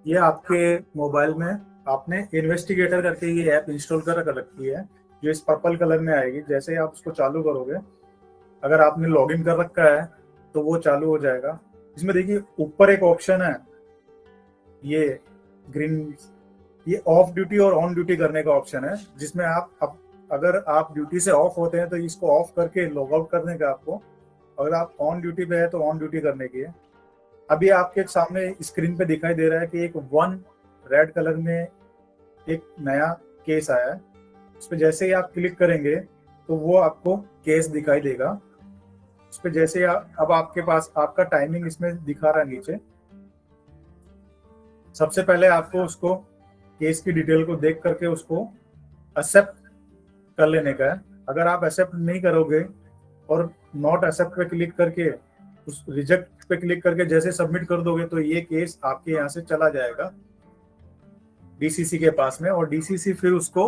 ये आपके मोबाइल में आपने इन्वेस्टिगेटर करके ये ऐप इंस्टॉल कर रखी है, जो इस पर्पल कलर में आएगी। जैसे ही आप उसको चालू करोगे, अगर आपने लॉगिन कर रखा है तो वो चालू हो जाएगा। इसमें देखिए ऊपर एक ऑप्शन है, ये ग्रीन, ये ऑफ ड्यूटी और ऑन ड्यूटी करने का ऑप्शन है, जिसमें अगर आप ड्यूटी से ऑफ होते हैं तो इसको ऑफ करके लॉग आउट करने का आपको, अगर आप ऑन ड्यूटी पे है तो ऑन ड्यूटी करने की है। अभी आपके सामने स्क्रीन पे दिखाई दे रहा है कि एक वन रेड कलर में एक नया केस आया है। उस पर जैसे ही आप क्लिक करेंगे तो वो आपको केस दिखाई देगा। उस पर जैसे अब आपके पास आपका टाइमिंग इसमें दिखा रहा है नीचे। सबसे पहले आपको उसको केस की डिटेल को देख करके उसको एक्सेप्ट कर लेने का है। अगर आप एक्सेप्ट नहीं करोगे और नॉट एक्सेप्ट पे क्लिक करके उस रिजेक्ट पे क्लिक करके जैसे सबमिट कर दोगे तो ये केस आपके यहाँ से चला जाएगा डीसीसी के पास में, और डीसीसी फिर उसको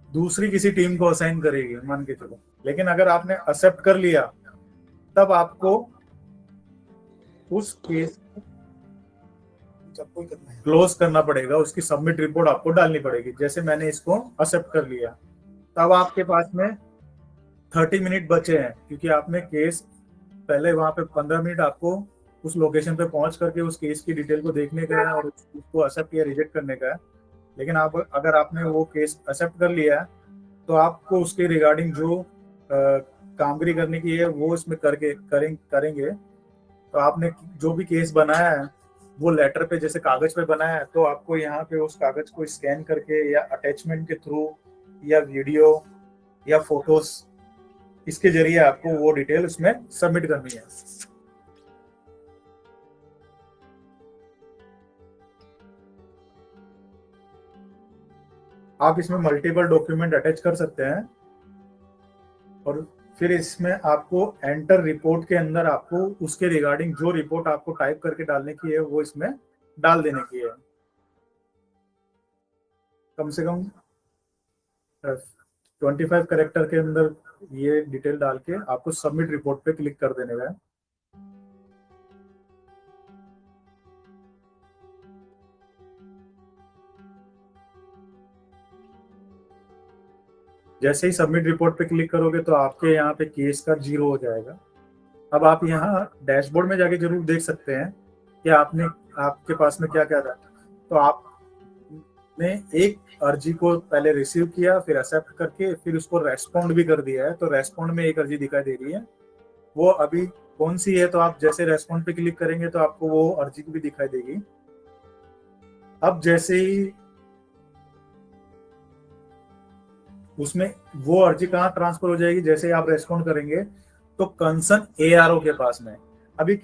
दूसरी किसी टीम को असाइन करेगी, मान के चलो। लेकिन अगर आपने एक्सेप्ट कर लिया तब आपको उस केस क्लोज करना पड़ेगा, उसकी सबमिट रिपोर्ट आपको डालनी पड़ेगी। जैसे मैंने इसको एक्सेप्ट कर लिया, तब आपके पास में 30 मिनट बचे हैं, क्योंकि आपने केस पहले वहां पे 15 मिनट आपको उस लोकेशन पे पहुंच करके उस केस की डिटेल को देखने का है और उसको एक्सेप्ट या रिजेक्ट करने का है। लेकिन आप अगर आपने वो केस एक्सेप्ट कर लिया है तो आपको उसके रिगार्डिंग जो कामगिरी करने की है वो इसमें करेंगे। तो आपने जो भी केस बनाया है वो लेटर पे जैसे कागज पे बनाया है, तो आपको यहाँ पे उस कागज को स्कैन करके या अटैचमेंट के थ्रू या वीडियो या फोटोज, इसके जरिए आपको वो डिटेल उसमें सबमिट करनी है। आप इसमें मल्टीपल डॉक्यूमेंट अटैच कर सकते हैं और फिर इसमें आपको एंटर रिपोर्ट के अंदर आपको उसके रिगार्डिंग जो रिपोर्ट आपको टाइप करके डालने की है वो इसमें डाल देने की है। कम से कम 25 कैरेक्टर के अंदर ये डिटेल डाल के आपको सबमिट रिपोर्ट पे क्लिक कर देने का है। जैसे ही सबमिट रिपोर्ट पे क्लिक करोगे तो आपके यहाँ पे केस का 0 हो जाएगा। अब आप यहाँ डैशबोर्ड में जाके जरूर देख सकते हैं कि आपके पास में क्या क्या था। तो आपने एक अर्जी को पहले रिसीव किया, फिर एक्सेप्ट करके फिर उसको रेस्पॉन्ड भी कर दिया है। तो रेस्पॉन्ड में एक अर्जी दिखाई दे रही है, वो अभी कौन सी है, तो आप जैसे रेस्पॉन्ड पे क्लिक करेंगे तो आपको वो अर्जी भी दिखाई देगी। अब जैसे ही उसमें वो अर्जी कहाँ ट्रांसफर हो जाएगी, जैसे ही आप रेस्पॉन्ड करेंगे तो कंसर्न एआरओ के पास में। अभी